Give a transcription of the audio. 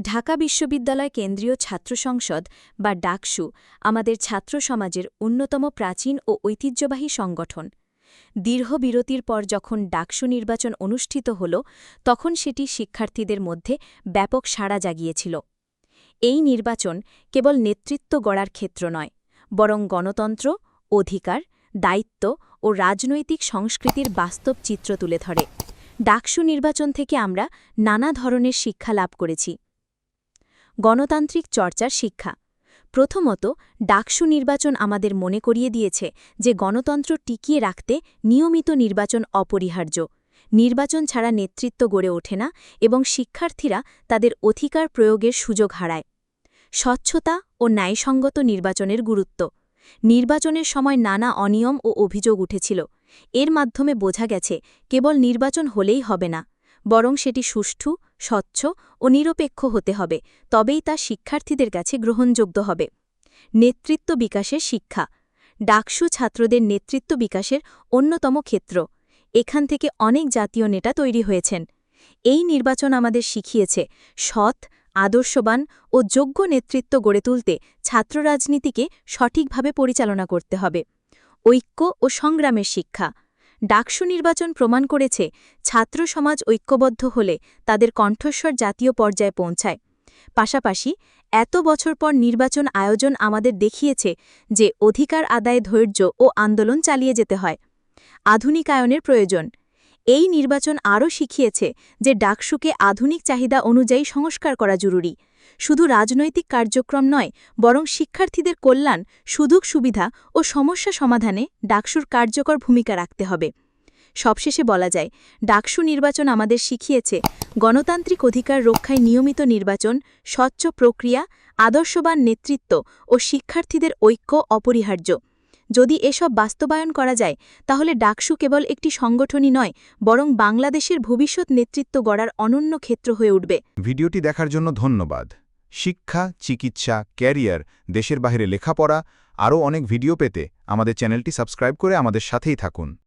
ঢাকা বিশ্ববিদ্যালয় কেন্দ্রীয় ছাত্র সংসদ বা ডাকসু আমাদের ছাত্র সমাজের অন্যতম প্রাচীন ও ঐতিহ্যবাহী সংগঠন। দীর্ঘ বিরতির পর যখন ডাকসু নির্বাচন অনুষ্ঠিত হল, তখন সেটি শিক্ষার্থীদের মধ্যে ব্যাপক সাড়া জাগিয়েছিল। এই নির্বাচন কেবল নেতৃত্ব গড়ার ক্ষেত্র নয়, বরং গণতন্ত্র, অধিকার, দায়িত্ব ও রাজনৈতিক সংস্কৃতির বাস্তব চিত্র তুলে ধরে। ডাকসু নির্বাচন থেকে আমরা নানা ধরনের শিক্ষা লাভ করেছি। গণতান্ত্রিক চর্চার শিক্ষা। প্রথমত, ডাকসু নির্বাচন আমাদের মনে করিয়ে দিয়েছে যে গণতন্ত্র টিকিয়ে রাখতে নিয়মিত নির্বাচন অপরিহার্য। নির্বাচন ছাড়া নেতৃত্ব গড়ে ওঠে না এবং শিক্ষার্থীরা তাদের অধিকার প্রয়োগের সুযোগ হারায়। স্বচ্ছতা ও ন্যায়সঙ্গত নির্বাচনের গুরুত্ব। নির্বাচনের সময় নানা অনিয়ম ও অভিযোগ উঠেছিল। এর মাধ্যমে বোঝা গেছে কেবল নির্বাচন হলেই হবে না, বরং সেটি সুষ্ঠু, স্বচ্ছ ও নিরপেক্ষ হতে হবে, তবেই তা শিক্ষার্থীদের কাছে গ্রহণযোগ্য হবে। নেতৃত্ব বিকাশের শিক্ষা। ডাকসু ছাত্রদের নেতৃত্ব বিকাশের অন্যতম ক্ষেত্র। এখান থেকে অনেক জাতীয় নেতা তৈরি হয়েছেন। এই নির্বাচন আমাদের শিখিয়েছে সৎ, আদর্শবান ও যোগ্য নেতৃত্ব গড়ে তুলতে ছাত্র রাজনীতিকে সঠিকভাবে পরিচালনা করতে হবে। ঐক্য ও সংগ্রামের শিক্ষা। ডাকসু নির্বাচন প্রমাণ করেছে ছাত্র সমাজ ঐক্যবদ্ধ হলে তাদের কণ্ঠস্বর জাতীয় পর্যায়ে পৌঁছায়। পাশাপাশি এত বছর পর নির্বাচন আয়োজন আমাদের দেখিয়েছে যে অধিকার আদায়ে ধৈর্য ও আন্দোলন চালিয়ে যেতে হয়। আধুনিকায়নের প্রয়োজন। এই নির্বাচন আরও শিখিয়েছে যে ডাকসুকে আধুনিক চাহিদা অনুযায়ী সংস্কার করা জরুরি। শুধু রাজনৈতিক কার্যক্রম নয়, বরং শিক্ষার্থীদের কল্যাণ, সুযোগ সুবিধা ও সমস্যা সমাধানে ডাকসুর কার্যকর ভূমিকা রাখতে হবে। সবশেষে বলা যায়, ডাকসু নির্বাচন আমাদের শিখিয়েছে গণতান্ত্রিক অধিকার রক্ষায় নিয়মিত নির্বাচন, স্বচ্ছ প্রক্রিয়া, আদর্শবান নেতৃত্ব ও শিক্ষার্থীদের ঐক্য অপরিহার্য। যদি এসব বাস্তবায়ন করা যায়, তাহলে ডাকসু কেবল একটি সংগঠনই নয়, বরং বাংলাদেশের ভবিষ্যৎ নেতৃত্ব গড়ার অনন্য ক্ষেত্র হয়ে উঠবে। ভিডিওটি দেখার জন্য ধন্যবাদ। শিক্ষা, চিকিৎসা, ক্যারিয়ার, দেশের বাইরে লেখাপড়া, আরও অনেক ভিডিও পেতে আমাদের চ্যানেলটি সাবস্ক্রাইব করে আমাদের সাথেই থাকুন।